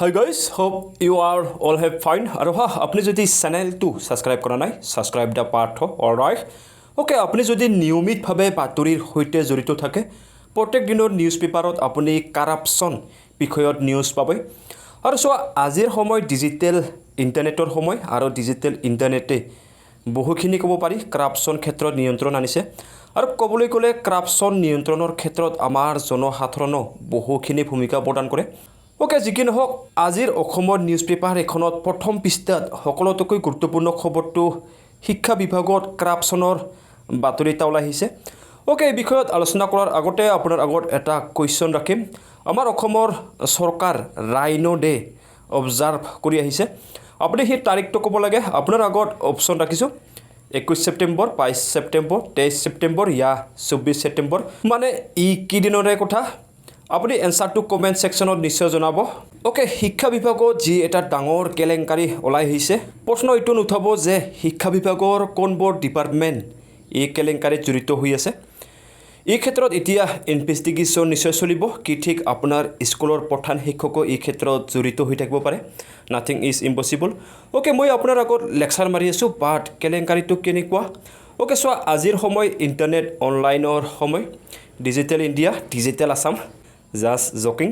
Hi guys, hope you are all have fine. আৰু আপুনি যদি চেনেলটো সাবস্ক্ৰাইব কৰা নাই, সাবস্ক্ৰাইব দা পাৰ্থ অলৰাইট। ওকে, আপুনি যদি নিয়মিতভাৱে বাতৰিৰ সৈতে জড়িত থাকে, প্ৰত্যেক দিনৰ নিউজ পেপাৰত আপুনি কাৰাপশ্যন বিষয়ত নিউজ পাব। আৰু চোৱা, আজিৰ সময় ডিজিটেল ইণ্টাৰনেটৰ সময় আৰু ডিজিটেল ইণ্টাৰনেটে বহুখিনি ক'ব পাৰি কাৰাপশ্যন ক্ষেত্ৰত নিয়ন্ত্ৰণ আনিছে। আৰু ক'বলৈ গ'লে কাৰাপশ্যন নিয়ন্ত্ৰণৰ ক্ষেত্ৰত আমাৰ জনসাধাৰণক বহুখিনি ভূমিকা প্ৰদান কৰে। ওকে, যি কি নহওক, আজিৰ অসমৰ নিউজ পেপাৰ এখনত প্ৰথম পৃষ্ঠাত সকলোতকৈ গুৰুত্বপূৰ্ণ খবৰটো শিক্ষা বিভাগত কাৰাপশ্যনৰ বাতৰি এটা ওলাই আহিছে। ওকে, এই বিষয়ত আলোচনা কৰাৰ আগতে আপোনাৰ আগত এটা কুৱেশ্যন ৰাখিম। আমাৰ অসমৰ চৰকাৰ ৰাইনো ডে অবজাৰ্ভ কৰি আহিছে। আপুনি সেই তাৰিখটো ক'ব লাগে। আপোনাৰ আগত অপশ্যন ৰাখিছোঁ 21 ছেপ্টেম্বৰ, 22 ছেপ্টেম্বৰ, 23 ছেপ্টেম্বৰ ইয়া 24 ছেপ্টেম্বৰ। মানে ই কি দিনৰে কথা? আপুনি এনচাৰটো কমেণ্ট ছেকশ্যনত নিশ্চয় জনাব। ওকে, শিক্ষা বিভাগত যি এটা ডাঙৰ কেলেংকাৰী ওলাই আহিছে, প্ৰশ্ন এইটো নুঠাব যে শিক্ষা বিভাগৰ কোনবোৰ ডিপাৰ্টমেণ্ট এই কেলেংকাৰীত জড়িত হৈ আছে। এই ক্ষেত্ৰত এতিয়া ইনভেষ্টিগেশ্যন নিশ্চয় চলিব। কি ঠিক আপোনাৰ স্কুলৰ প্ৰধান শিক্ষকো এই ক্ষেত্ৰত জড়িত হৈ থাকিব পাৰে। Nothing is impossible. ওকে, মই আপোনাৰ আগত লেকচাৰ মাৰি আছোঁ, বাট কেলেংকাৰীটো কেনেকুৱা? ওকে, চোৱা, আজিৰ সময় ইণ্টাৰনেট অনলাইনৰ সময়। Digital India, digital Assam, just joking.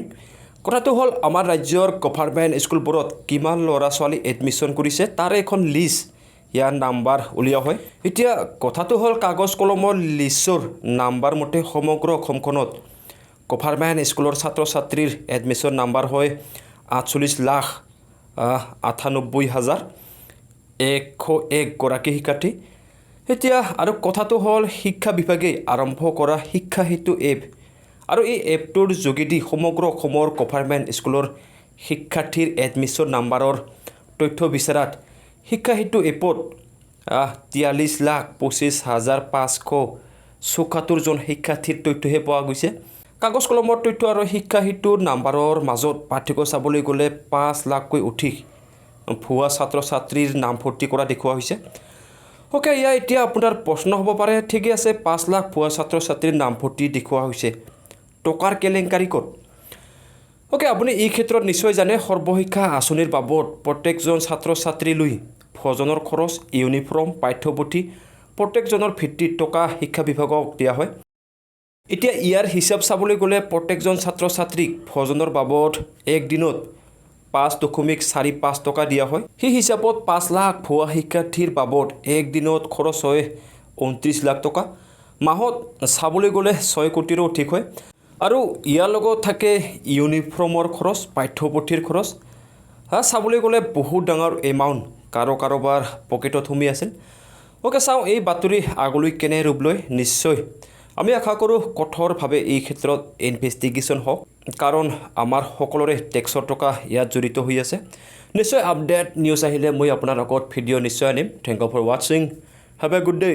কথাটো হ'ল, আমাৰ ৰাজ্যৰ গভৰ্ণমেণ্ট স্কুলবোৰত কিমান ল'ৰা ছোৱালী এডমিশ্যন কৰিছে তাৰে এখন লিষ্ট ইয়াৰ নাম্বাৰ উলিওৱা হয়। এতিয়া কথাটো হ'ল, কাগজ কলমৰ লিষ্টৰ নাম্বাৰ মতে সমগ্ৰ অসমখনত গভৰ্ণমেণ্ট স্কুলৰ ছাত্ৰ ছাত্ৰীৰ এডমিশ্যন নাম্বাৰ হয় 48,98,101 গৰাকী শিক্ষাৰ্থী। এতিয়া আৰু কথাটো হ'ল, শিক্ষা বিভাগে আৰম্ভ কৰা শিক্ষা সেতু এপ, আৰু এই এপটোৰ যোগেদি সমগ্ৰ অসমৰ গভৰ্ণমেণ্ট স্কুলৰ শিক্ষাৰ্থীৰ এডমিশ্যন নাম্বাৰৰ তথ্য বিচৰাত শিক্ষা সেতু এপত 43,25,574জন শিক্ষাৰ্থীৰ তথ্যহে পোৱা গৈছে। কাগজ কলমৰ তথ্য আৰু শিক্ষা সেতুৰ নাম্বাৰৰ মাজত পাৰ্থক্য চাবলৈ গ'লে 5 লাখকৈ অধিক ভুৱা ছাত্ৰ ছাত্ৰীৰ নাম ভৰ্তি কৰা দেখুওৱা হৈছে। ওকে, এয়া এতিয়া আপোনাৰ প্ৰশ্ন হ'ব পাৰে, ঠিকেই আছে, 5 লাখ ভুৱা ছাত্ৰ ছাত্ৰীৰ নাম ভৰ্তি দেখুওৱা হৈছে, টকাৰ কেলেংকাৰী ক'ত? ওকে, আপুনি এই ক্ষেত্ৰত নিশ্চয় জানে, সৰ্বশিক্ষা আঁচনিৰ বাবদ প্ৰত্যেকজন ছাত্ৰ ছাত্ৰীলৈ ভোজনৰ খৰচ, ইউনিফৰ্ম, পাঠ্যপুথি প্ৰত্যেকজনৰ ভিত্তিত টকা শিক্ষা বিভাগক দিয়া হয়। এতিয়া ইয়াৰ হিচাপ চাবলৈ গ'লে প্ৰত্যেকজন ছাত্ৰ ছাত্ৰীক ভোজনৰ বাবদ এক দিনত 5.45 টকা দিয়া হয়। সেই হিচাপত 5 লাখ ভুৱা শিক্ষাৰ্থীৰ বাবদ এক দিনত খৰচ হয় 29 লাখ টকা। মাহত চাবলৈ গ'লে 6 কোটিৰো অধিক হয়। আৰু ইয়াৰ লগত থাকে ইউনিফৰ্মৰ খৰচ, পাঠ্যপুথিৰ খৰচ। চাবলৈ গ'লে বহুত ডাঙৰ এমাউণ্ট কাৰোবাৰ পকেটত সোমাই আছিল। ওকে, চাওঁ এই বাতৰি আগলৈ কেনে ৰূপ লয়। নিশ্চয় আমি আশা কৰোঁ কঠোৰভাৱে এই ক্ষেত্ৰত ইনভেষ্টিগেশ্যন হওক, কাৰণ আমাৰ সকলোৰে টেক্সৰ টকা ইয়াত জড়িত হৈ আছে। নিশ্চয় আপডেট নিউজ আহিলে মই আপোনাৰ আগত ভিডিঅ' নিশ্চয় আনিম। থেংক ইউ ফৰ ৱাচিং। Have a good day.